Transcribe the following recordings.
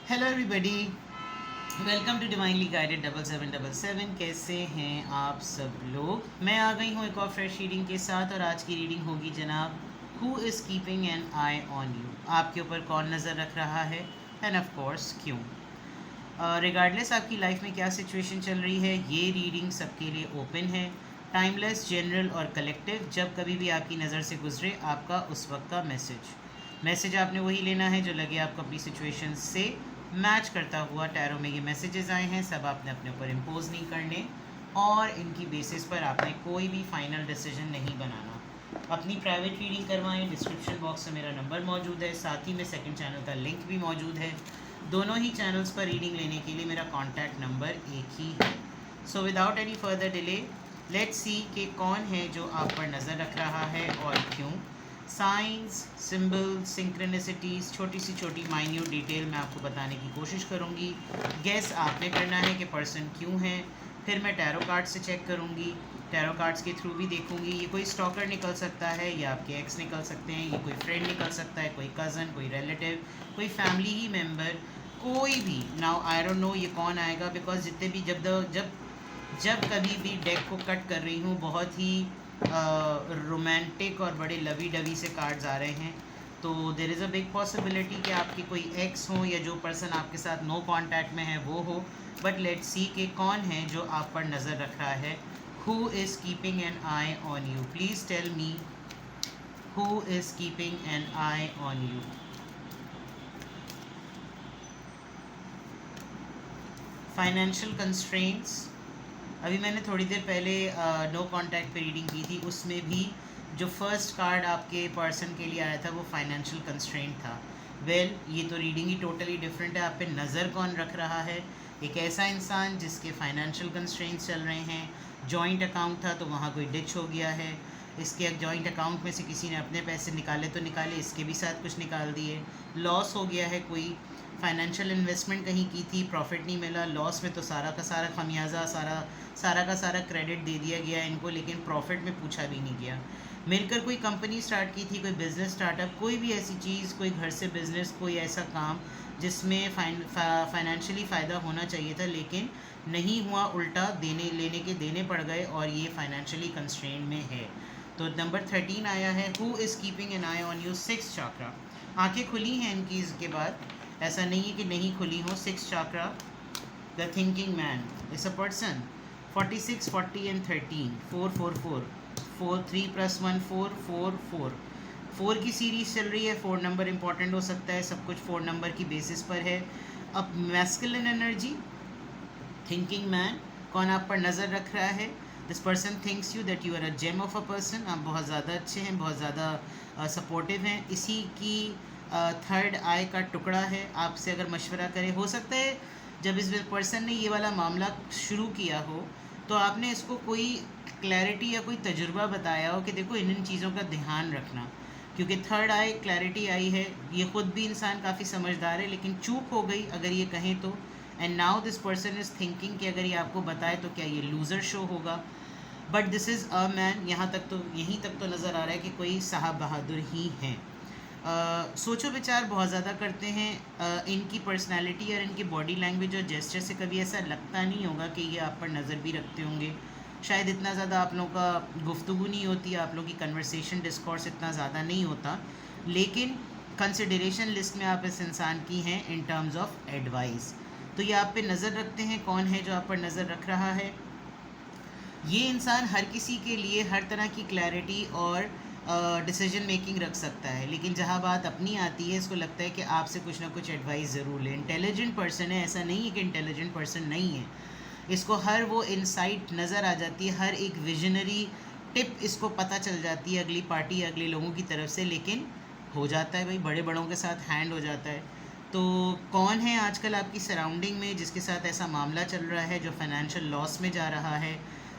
Hello everybody, welcome to divinely guided 7777। कैसे हैं आप सब लोग। मैं आ गई हूँ एक और फ्रेश रीडिंग के साथ और आज की रीडिंग होगी जनाब who is keeping an eye on you. आपके ऊपर कौन नज़र रख रहा है एंड ऑफ कोर्स क्यों। रिगार्डलेस आपकी लाइफ में क्या सिचुएशन चल रही है, ये रीडिंग सबके लिए ओपन है। टाइमलेस, जनरल और कलेक्टिव। जब कभी भी आपकी नज़र से गुजरे आपका उस वक्त का मैसेज आपने वही लेना है जो लगे आपको अपनी सिचुएशन से मैच करता हुआ। टैरो में ये मैसेजेस आए हैं, सब आपने अपने ऊपर इम्पोज नहीं करने और इनकी बेसिस पर आपने कोई भी फाइनल डिसीजन नहीं बनाना। अपनी प्राइवेट रीडिंग करवाएं। डिस्क्रिप्शन बॉक्स में मेरा नंबर मौजूद है, साथ ही में सेकंड चैनल का लिंक भी मौजूद है। दोनों ही चैनल्स पर रीडिंग लेने के लिए मेरा कॉन्टैक्ट नंबर एक ही है। So without any further delay let's see कि कौन है जो आप पर नज़र रख रहा है और क्यों। साइंस, सिंबल, सिंक्रोनिसिटीज़, छोटी सी छोटी माइन्यूट डिटेल मैं आपको बताने की कोशिश करूँगी। गेस आपने करना है कि पर्सन क्यों है। फिर मैं टैरो कार्ड से चेक करूँगी, टैरो कार्ड्स के थ्रू भी देखूँगी। ये कोई स्टॉकर निकल सकता है या आपके एक्स निकल सकते हैं, ये कोई फ्रेंड निकल सकता है, कोई कज़न, कोई रिलेटिव, कोई फैमिली ही मेम्बर, कोई भी। नाउ आई डोंट नो ये कौन आएगा, बिकॉज जितने भी जब कभी भी डेक को कट कर रही हूँ बहुत ही रोमांटिक और बड़े लवी डवी से कार्ड्स आ रहे हैं। तो there is a big possibility कि आपके कोई एक्स हो या जो पर्सन आपके साथ नो कांटेक्ट में है वो हो। बट लेट्स सी कि कौन है जो आप पर नज़र रख रहा है। Who is keeping an eye on you. Please tell me who is keeping an eye on you. Financial constraints. अभी मैंने थोड़ी देर पहले नो कांटेक्ट पे रीडिंग की थी, उसमें भी जो फर्स्ट कार्ड आपके पर्सन के लिए आया था वो फाइनेंशियल कंस्ट्रेंट था। वेल ये तो रीडिंग ही टोटली डिफरेंट है। आप पे नज़र कौन रख रहा है। एक ऐसा इंसान जिसके फाइनेंशियल कंस्ट्रेंट्स चल रहे हैं। जॉइंट अकाउंट था तो वहाँ कोई डिच हो गया है। इसके जॉइंट अकाउंट में से किसी ने अपने पैसे निकाले तो निकाले, इसके भी साथ कुछ निकाल दिए। लॉस हो गया है, कोई फाइनेंशियल इन्वेस्टमेंट कहीं की थी, प्रॉफिट नहीं मिला, लॉस में तो सारा का सारा खमियाजा, सारा का सारा क्रेडिट दे दिया गया इनको, लेकिन प्रॉफिट में पूछा भी नहीं गया। मिलकर कोई कंपनी स्टार्ट की थी, कोई बिज़नेस स्टार्टअप, कोई भी ऐसी चीज़, कोई घर से बिज़नेस, कोई ऐसा काम जिसमें फाइनेंशियली फ़ायदा होना चाहिए था लेकिन नहीं हुआ, उल्टा देने लेने के देने पड़ गए और ये फाइनेंशियली कंस्ट्रेंट में है। तो नंबर 13 आया है, who is keeping an eye on you. 6 chakra. आंखें खुली हैं इनकी इसके बाद, ऐसा नहीं है कि नहीं खुली हो। 6 chakra. The thinking man is a person. 46, 40 and 13, 4 4 4 4, 3 + 1 4 4 4 4 की सीरीज़ चल रही है। 4 नंबर इंपॉर्टेंट हो सकता है, सब कुछ 4 नंबर की बेसिस पर है। अब मैस्कुलिन एनर्जी, थिंकिंग मैन, कौन आप पर नज़र रख रहा है। This person thinks you that you are a gem of a person. आप बहुत ज़्यादा अच्छे हैं, बहुत ज़्यादा सपोर्टिव हैं। इसी की थर्ड आई का टुकड़ा है। आपसे अगर मशवरा करे, हो सकता है जब इस पर्सन ने ये वाला मामला शुरू किया हो तो आपने इसको कोई क्लैरिटी या कोई तजुर्बा बताया हो कि देखो इन चीज़ों का ध्यान रखना, क्योंकि थर्ड आई क्लैरिटी आई है। ये ख़ुद भी इंसान काफ़ी समझदार है लेकिन चूक हो गई अगर ये कहें तो। And now this person is thinking कि अगर ये आपको बताए तो क्या ये लूज़र शो होगा। But this is a man. यहाँ तक तो यहीं तक तो नज़र आ रहा है कि कोई साहब बहादुर ही हैं। सोचो विचार बहुत ज़्यादा करते हैं। इनकी पर्सनालिटी और इनकी बॉडी लैंग्वेज और जेस्चर से कभी ऐसा लगता नहीं होगा कि ये आप पर नज़र भी रखते होंगे। शायद इतना ज़्यादा आप लोगों का गुफ्तगू नहीं होती, आप लोगों की कन्वर्सेशन डिस्कोर्स इतना ज़्यादा नहीं होता, लेकिन कंसिडरेशन लिस्ट में आप इस इंसान की हैं इन टर्म्स ऑफ एडवाइस। तो ये आप पे नज़र रखते हैं। कौन है जो आप पर नज़र रख रहा है। ये इंसान हर किसी के लिए हर तरह की क्लैरिटी और डिसीजन मेकिंग रख सकता है, लेकिन जहाँ बात अपनी आती है इसको लगता है कि आपसे कुछ ना कुछ एडवाइस ज़रूर ले। इंटेलिजेंट पर्सन है, ऐसा नहीं है कि इंटेलिजेंट पर्सन नहीं है। इसको हर वो इंसाइट नज़र आ जाती है, हर एक विजनरी टिप इसको पता चल जाती है अगली पार्टी अगले लोगों की तरफ से, लेकिन हो जाता है भाई, बड़े बड़ों के साथ हैंड हो जाता है। तो कौन है आजकल आपकी सराउंडिंग में जिसके साथ ऐसा मामला चल रहा है, जो फाइनेंशियल लॉस में जा रहा है।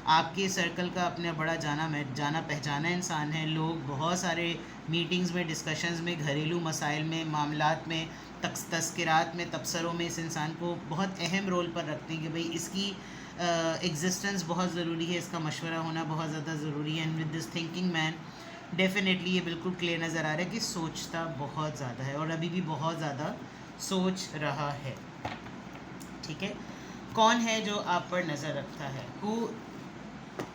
आपके सर्कल का अपने बड़ा जाना पहचाना इंसान है। लोग बहुत सारे मीटिंग्स में, डिस्कशंस में, घरेलू मसाइल में, मामलात में, तस्किरात में, तबसरों में इस इंसान को बहुत अहम रोल पर रखते हैं कि भाई इसकी एग्जिस्टेंस बहुत ज़रूरी है, इसका मशवरा होना बहुत ज़्यादा ज़रूरी है। And with this thinking man definitely ये बिल्कुल क्लियर नज़र आ रहा है कि सोचता बहुत ज़्यादा है और अभी भी बहुत ज़्यादा सोच रहा है। ठीक है, कौन है जो आप पर नज़र रखता है? Who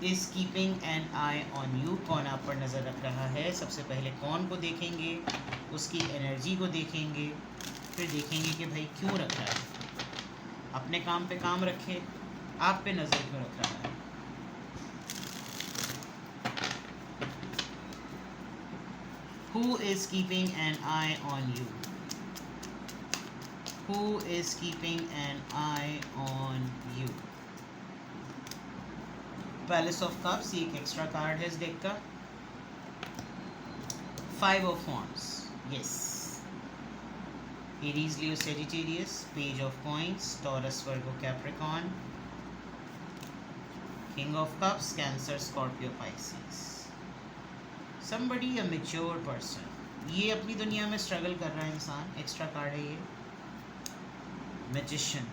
is keeping an eye on you? कौन आप पर नज़र रख रहा है? सबसे पहले कौन को देखेंगे, उसकी एनर्जी को देखेंगे, फिर देखेंगे कि भाई क्यों रख रहा है, अपने काम पे काम रखे, आप पे नज़र क्यों रख रहा है। Who is keeping an eye on you? Who is keeping an eye on you? Palace of Cups, ये एक एक्स्ट्रा कार्ड है इस डेक का। 5 of Wands, yes. Aries, Leo, Sagittarius, Page of Coins, Taurus, Virgo, Capricorn, King of Cups, Cancer, Scorpio, Pisces. Somebody a mature person. ये अपनी दुनिया में struggle कर रहा है इंसान। एक्स्ट्रा कार्ड है ये। मैजिशियन,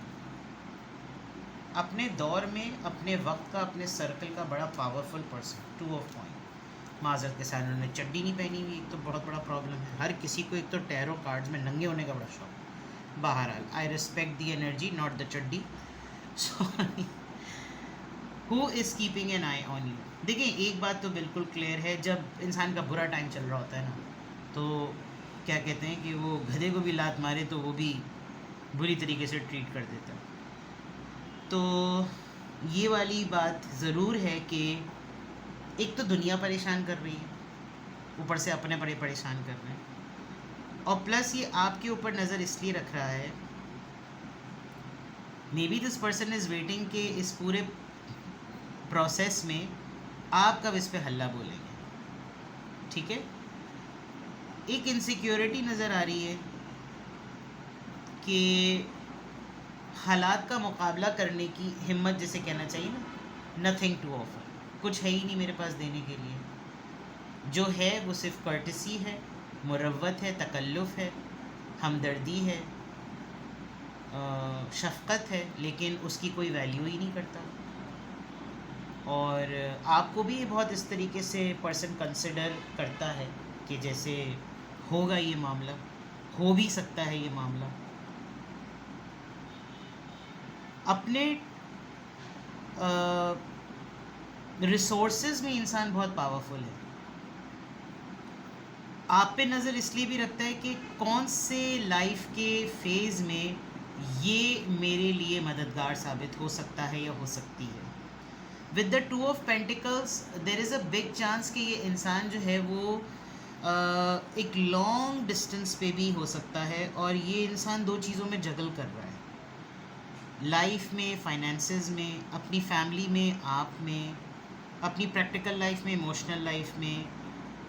अपने दौर में, अपने वक्त का, अपने सर्कल का बड़ा पावरफुल पर्सन। 2 of Coins, माजरत के साथ उन्होंने चड्डी नहीं पहनी हुई, एक तो बहुत बड़ा प्रॉब्लम है। हर किसी को एक तो टैरो कार्ड्स में नंगे होने का बड़ा शौक। बहरहाल, I respect the energy, not the chaddi. Sorry. Who is keeping an eye on you? देखिए, एक बात तो बिल्कुल क्लियर है, जब इंसान का बुरा टाइम चल रहा होता है ना, तो क्या कहते हैं कि वो गधे को भी लात मारे तो वो भी बुरी तरीके से ट्रीट कर देता है। तो ये वाली बात ज़रूर है कि एक तो दुनिया परेशान कर रही है, ऊपर से अपने बड़े परेशान कर रहे हैं, और प्लस ये आपके ऊपर नज़र इसलिए रख रहा है, may be this person is waiting कि इस पूरे प्रोसेस में आप कब इस पे हल्ला बोलेंगे। ठीक है, एक इनसिक्योरिटी नज़र आ रही है कि हालात का मुकाबला करने की हिम्मत, जिसे कहना चाहिए ना, नथिंग टू ऑफर, कुछ है ही नहीं मेरे पास देने के लिए। जो है वो सिर्फ कर्टसी है, मुरव्वत है, तकल्लुफ़ है, हमदर्दी है, शफ़क़त है, लेकिन उसकी कोई वैल्यू ही नहीं करता। और आपको भी बहुत इस तरीके से पर्सन कंसिडर करता है कि जैसे होगा ये मामला, हो भी सकता है ये मामला। अपने रिसोर्सेज में इंसान बहुत पावरफुल है। आप पे नज़र इसलिए भी रखता है कि कौन से लाइफ के फेज़ में ये मेरे लिए मददगार साबित हो सकता है या हो सकती है। With the 2 of Pentacles there is a big chance कि ये इंसान जो है वो एक लॉन्ग डिस्टेंस पे भी हो सकता है, और ये इंसान 2 चीज़ों में जगल कर रहा है, लाइफ में, फाइनेंसेस में, अपनी फैमिली में, आप में, अपनी प्रैक्टिकल लाइफ में, इमोशनल लाइफ में,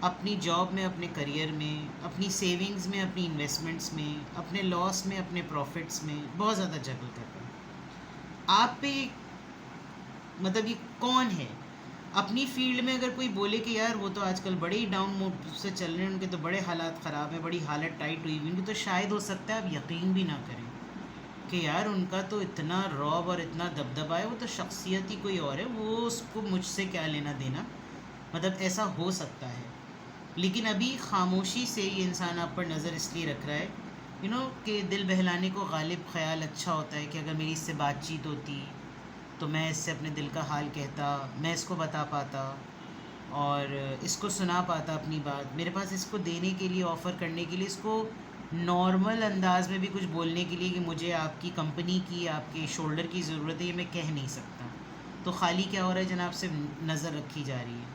अपनी जॉब में, अपने करियर में, अपनी सेविंग्स में, अपनी इन्वेस्टमेंट्स में, अपने लॉस में, अपने प्रॉफिट्स में बहुत ज़्यादा जगल कर रहा है। आप पे मतलब ये कौन है अपनी फील्ड में? अगर कोई बोले कि यार वो तो आजकल बड़े ही डाउन मूड से चल रहे हैं, उनके तो बड़े हालात ख़राब हैं, बड़ी हालत टाइट हुई हुई, तो शायद हो सकता है आप यकीन भी ना करें कि यार उनका तो इतना रौब और इतना दबदबा है, वो तो शख्सियत ही कोई और है, वो उसको मुझसे क्या लेना देना, मतलब ऐसा हो सकता है। लेकिन अभी खामोशी से ये इंसान आप पर नज़र इसलिए रख रहा है कि दिल बहलाने को गालिब ख्याल अच्छा होता है कि अगर मेरी इससे बातचीत होती तो मैं इससे अपने दिल का हाल कहता, मैं इसको बता पाता और इसको सुना पाता अपनी बात, मेरे पास इसको देने के लिए, ऑफ़र करने के लिए, इसको नॉर्मल अंदाज में भी कुछ बोलने के लिए कि मुझे आपकी कंपनी की, आपके शोल्डर की ज़रूरत है, ये मैं कह नहीं सकता। तो खाली क्या हो रहा है जनाब, से नज़र रखी जा रही है।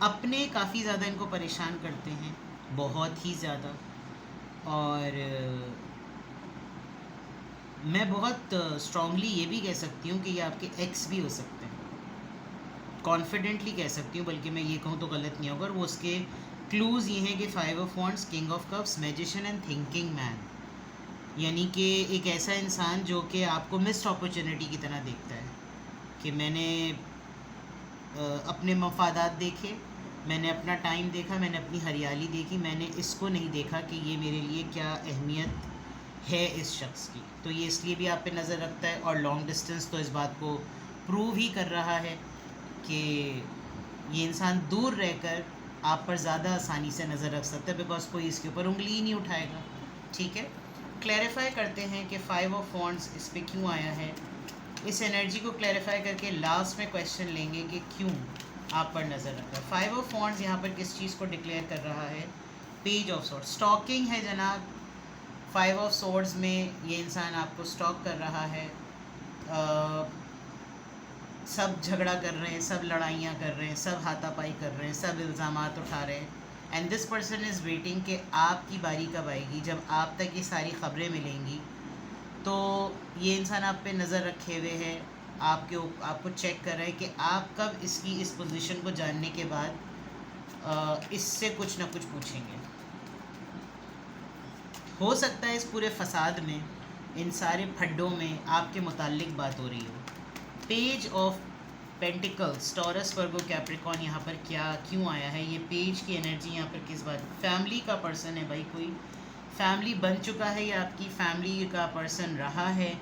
अपने काफ़ी ज़्यादा इनको परेशान करते हैं, बहुत ही ज़्यादा, और मैं बहुत स्ट्रॉन्गली ये भी कह सकती हूँ कि ये आपके एक्स भी हो सकते हैं, कॉन्फिडेंटली कह सकती हूँ, बल्कि मैं ये कहूँ तो गलत नहीं होगा। और वो उसके क्लूज़ ये हैं कि 5 of Wands, King of Cups, magician and thinking man, यानी कि एक ऐसा इंसान जो कि आपको मिस्ड अपॉर्चुनिटी की तरह देखता है कि मैंने अपने मफादात देखे, मैंने अपना टाइम देखा, मैंने अपनी हरियाली देखी, मैंने इसको नहीं देखा कि ये मेरे लिए क्या अहमियत है इस शख्स की। तो ये इसलिए भी आप पे नज़र रखता है, और लॉन्ग डिस्टेंस तो इस बात को प्रूव ही कर रहा है कि ये इंसान दूर रहकर आप पर ज़्यादा आसानी से नज़र रख सकता है, बिकॉज कोई इसके ऊपर उंगली ही नहीं उठाएगा। ठीक है, क्लैरिफाई करते हैं कि 5 ऑफ वॉन्ड्स इस पे क्यों आया है। इस एनर्जी को क्लैरिफाई करके लास्ट में क्वेश्चन लेंगे कि क्यों आप पर नज़र रख रहा है। 5 ऑफ वॉन्ड्स यहाँ पर किस चीज़ को डिक्लेयर कर रहा है? पेज ऑफ सोर्ड्स, स्टॉकिंग है जनाब। 5 ऑफ सोर्ड्स में ये इंसान आपको स्टॉक कर रहा है। सब झगड़ा कर रहे हैं, सब लड़ाइयाँ कर रहे हैं, सब हाथापाई कर रहे हैं, सब इल्ज़ामात उठा रहे हैं। And this person is waiting कि आपकी बारी कब आएगी, जब आप तक ये सारी ख़बरें मिलेंगी। तो ये इंसान आप पे नज़र रखे हुए है, आपको चेक कर रहे हैं कि आप कब इसकी इस पोजीशन को जानने के बाद इससे कुछ ना कुछ पूछेंगे। हो सकता है इस पूरे फसाद में, इन सारे फड्डों में आपके मुताल्लिक बात हो रही हो। Page of pentacles, taurus, Virgo, Capricorn यहाँ पर क्यों आया है? ये पेज की एनर्जी यहाँ पर किस बात? फैमिली का पर्सन है भाई, कोई फैमिली बन चुका है या आपकी फैमिली का पर्सन रहा है।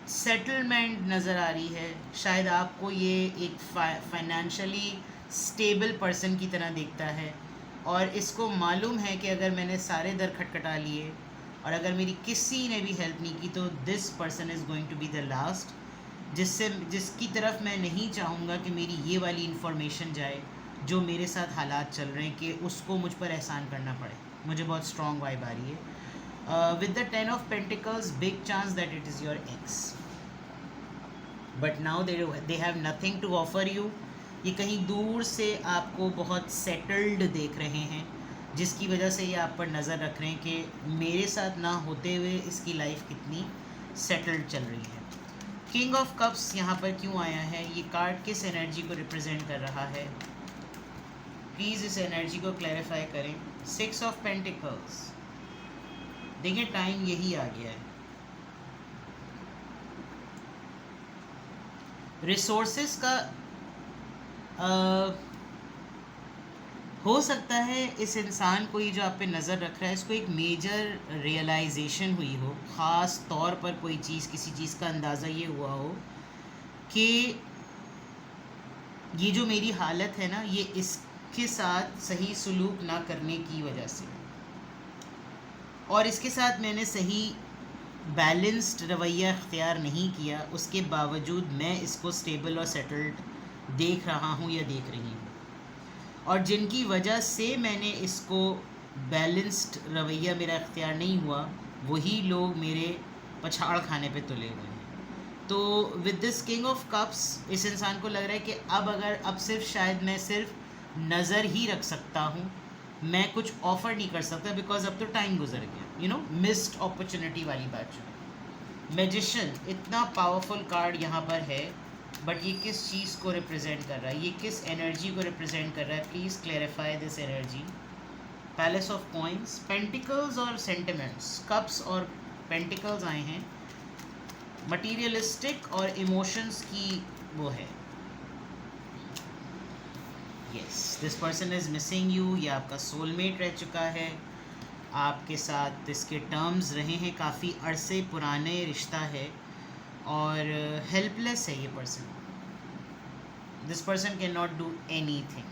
सेटलमेंट नज़र आ रही है। शायद आपको ये एक फाइनेंशियली स्टेबल पर्सन की तरह देखता है और इसको मालूम है कि अगर मैंने सारे दर खटखटा लिए और अगर मेरी किसी ने भी हेल्प नहीं की तो this person is going to be the last, जिसकी तरफ मैं नहीं चाहूँगा कि मेरी ये वाली इन्फॉर्मेशन जाए जो मेरे साथ हालात चल रहे हैं कि उसको मुझ पर एहसान करना पड़े। मुझे बहुत स्ट्रॉन्ग वाइब आ रही है। With the 10 of pentacles, big chance that it is your ex, but now they have nothing to offer you. ये कहीं दूर से आपको बहुत सेटल्ड देख रहे हैं, जिसकी वजह से ये आप पर नज़र रख रहे हैं कि मेरे साथ ना होते हुए इसकी लाइफ कितनी सेटल्ड चल रही है। किंग ऑफ कप्स यहाँ पर क्यों आया है? ये कार्ड किस एनर्जी को रिप्रेजेंट कर रहा है? प्लीज़ इस एनर्जी को क्लैरिफाई करें। 6 ऑफ पेंटिकल्स, देखिए टाइम यही आ गया है। रिसोर्सेस का हो सकता है इस इंसान को, ये जो आप पे नज़र रख रहा है, इसको एक मेजर रियलाइजेशन हुई हो, ख़ास तौर पर कोई चीज़, किसी चीज़ का अंदाज़ा ये हुआ हो कि ये जो मेरी हालत है ना, ये इसके साथ सही सलूक ना करने की वजह से, और इसके साथ मैंने सही बैलेंस्ड रवैया इख्तियार नहीं किया, उसके बावजूद मैं इसको स्टेबल और सेटल्ड देख रहा हूँ या देख रही हूँ, और जिनकी वजह से मैंने इसको बैलेंस्ड रवैया मेरा इख्तियार नहीं हुआ, वही लोग मेरे पछाड़ खाने पे तुले हुए हैं। तो with this king of cups, इस इंसान को लग रहा है कि अब सिर्फ शायद मैं सिर्फ नज़र ही रख सकता हूँ, मैं कुछ ऑफ़र नहीं कर सकता, बिकॉज अब तो टाइम गुजर गया, यू नो, मिस्ड अपॉर्चुनिटी वाली बात जो है। मैजिशियन इतना पावरफुल कार्ड यहाँ पर है, बट ये किस चीज़ को रिप्रेजेंट कर रहा है? ये किस एनर्जी को रिप्रेजेंट कर रहा है? Please clarify this energy. Palace of coins, pentacles और सेंटिमेंट्स, कप्स और पेंटिकल्स आए हैं। मटीरियलिस्टिक और इमोशंस की वो है। Yes, this person is missing you. ये आपका सोलमेट रह चुका है, आपके साथ इसके टर्म्स रहे हैं, काफ़ी अरसे पुराने रिश्ता है, और हेल्पलेस है ये person. This person can not do any thing,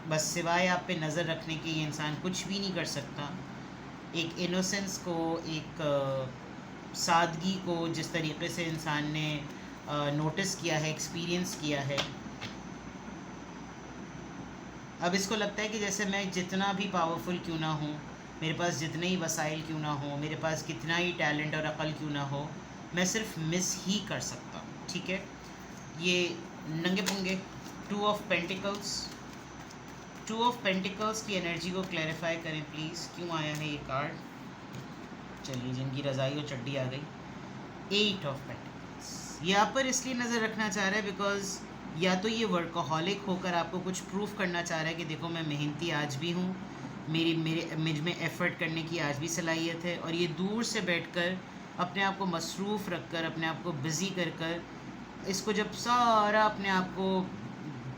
बस सिवाय आप पे नज़र रखने के ये इंसान कुछ भी नहीं कर सकता। एक इनोसेंस को, एक सादगी को जिस तरीके से इंसान ने नोटिस किया है, एक्सपीरियंस किया है, अब इसको लगता है कि जैसे मैं जितना भी पावरफुल क्यों ना हूँ, मेरे पास जितने ही वसाइल क्यों ना हो, मेरे पास कितना ही टैलेंट और अक़ल क्यों ना हो, मैं सिर्फ मिस ही कर सकता हूँ। ठीक है, ये नंगे पुंगे 2 ऑफ पेंटिकल्स, 2 ऑफ पेंटिकल्स की एनर्जी को क्लैरिफाई करें प्लीज़, क्यों आया है ये कार्ड? चलिए, जिनकी रज़ाई और चड्डी आ गई। 8 ऑफ पेंटिकल्स, ये आप पर इसलिए नज़र रखना चाह रहा है बिकॉज या तो ये वर्कहॉलिक होकर आपको कुछ प्रूफ करना चाह रहा है कि देखो मैं मेहनती आज भी हूँ, मुझ में एफ़र्ट करने की आज भी सलाहियत है, और ये दूर से बैठकर अपने आप को मसरूफ़ रख कर, अपने आप को बिज़ी कर कर, इसको जब सारा अपने आप को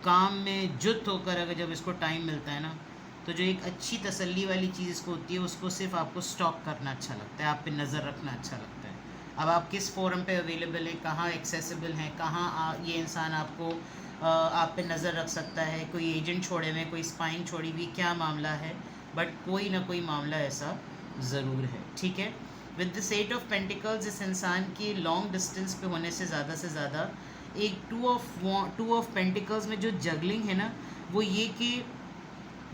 काम में जुट होकर अगर जब इसको टाइम मिलता है ना, तो जो एक अच्छी तसल्ली वाली चीज़ इसको होती है, उसको सिर्फ आपको स्टॉक करना अच्छा लगता है, आप पे नज़र रखना अच्छा लगता है। अब आप किस फोरम पे अवेलेबल हैं, कहाँ एक्सेसिबल हैं, कहाँ ये इंसान आपको आप पे नज़र रख सकता है, कोई एजेंट छोड़े हुए, कोई स्पाइंग छोड़ी हुई, क्या मामला है, बट कोई ना कोई मामला ऐसा ज़रूर है, ठीक है। With the set of pentacles, इस इंसान की लॉन्ग डिस्टेंस पे होने से ज़्यादा एक टू ऑफ पेंटिकल्स में जो जगलिंग है ना, वो ये कि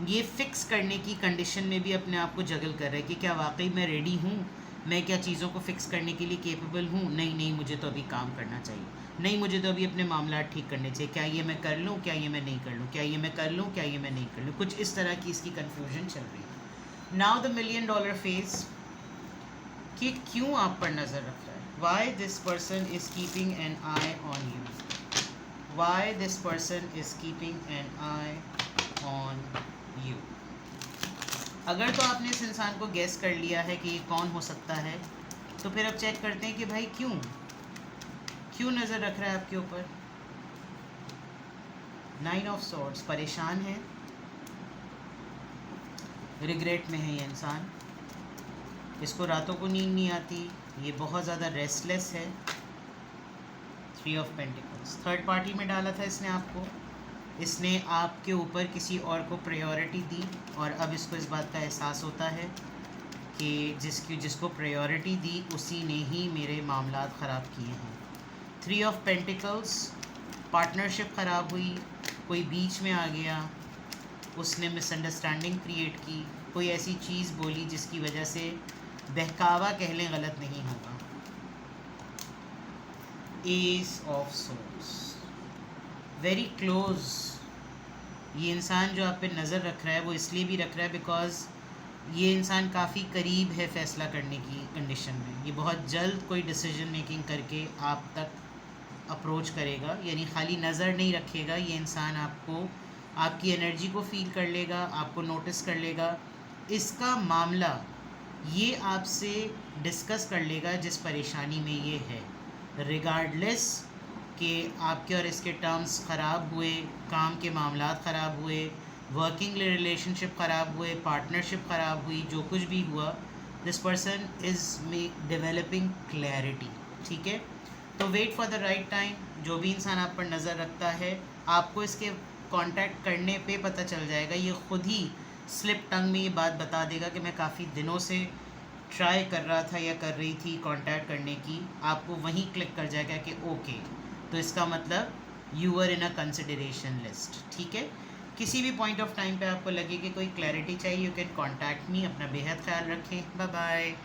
ये फिक्स करने की कंडीशन में भी अपने आप को जगल कर रहा है कि क्या वाकई मैं रेडी हूँ, मैं क्या चीज़ों को फिक्स करने के लिए केपेबल हूँ, नहीं मुझे तो अभी काम करना चाहिए, नहीं मुझे तो अभी अपने मामला ठीक करने चाहिए, क्या ये मैं कर लूँ, क्या ये मैं नहीं कर लूँ, क्या ये मैं कर लूँ, क्या ये मैं नहीं कर लूँ, कुछ इस तरह की इसकी कन्फ्यूजन चल रही है। नाउ द $1 million फेज, कि क्यों आप पर नज़र रख रहा है, why this person is keeping an eye on you, why this person is keeping an eye on you. अगर तो आपने इस इंसान को गेस कर लिया है कि ये कौन हो सकता है, तो फिर अब चेक करते हैं कि भाई क्यों नज़र रख रहा है आपके ऊपर। 9 ऑफ सॉर्ड्स, परेशान है, रिग्रेट में है ये इंसान, इसको रातों को नींद नहीं आती, ये बहुत ज़्यादा रेस्टलेस है। 3 ऑफ पेंटिकल्स, थर्ड पार्टी में डाला था इसने आपको, इसने आपके ऊपर किसी और को प्रायोरिटी दी और अब इसको इस बात का एहसास होता है कि जिसको प्रायोरिटी दी उसी ने ही मेरे मामलात ख़राब किए हैं। 3 ऑफ पेंटिकल्स, पार्टनरशिप ख़राब हुई, कोई बीच में आ गया, उसने मिसअंडरस्टैंडिंग क्रिएट की, कोई ऐसी चीज़ बोली जिसकी वजह से बहकावा कह लें गलत नहीं होगा। S of source, very close, ये इंसान जो आप पे नज़र रख रहा है वो इसलिए भी रख रहा है बिकॉज़ ये इंसान काफ़ी करीब है फ़ैसला करने की कंडीशन में, ये बहुत जल्द कोई डिसीजन मेकिंग करके आप तक अप्रोच करेगा, यानी खाली नज़र नहीं रखेगा, ये इंसान आपको, आपकी एनर्जी को फील कर लेगा, आपको नोटिस कर लेगा, इसका मामला ये आपसे डिस्कस कर लेगा जिस परेशानी में ये है, रिगार्डलेस कि आपके और इसके टर्म्स ख़राब हुए, काम के मामलात ख़राब हुए, वर्किंग रिलेशनशिप ख़राब हुए, पार्टनरशिप ख़राब हुई, जो कुछ भी हुआ, this person is developing clarity, ठीक है। तो wait for the right time, जो भी इंसान आप पर नज़र रखता है, आपको इसके कांटेक्ट करने पे पता चल जाएगा, ये ख़ुद ही स्लिप टंग में ये बात बता देगा कि मैं काफ़ी दिनों से ट्राई कर रहा था या कर रही थी कांटेक्ट करने की, आपको वहीं क्लिक कर जाएगा कि ओके, तो इसका मतलब you are in a consideration list, ठीक है। किसी भी पॉइंट ऑफ टाइम पे आपको लगे कि कोई क्लैरिटी चाहिए, यू कैन कॉन्टैक्ट मी। अपना बेहद ख्याल रखें, बाय बाय।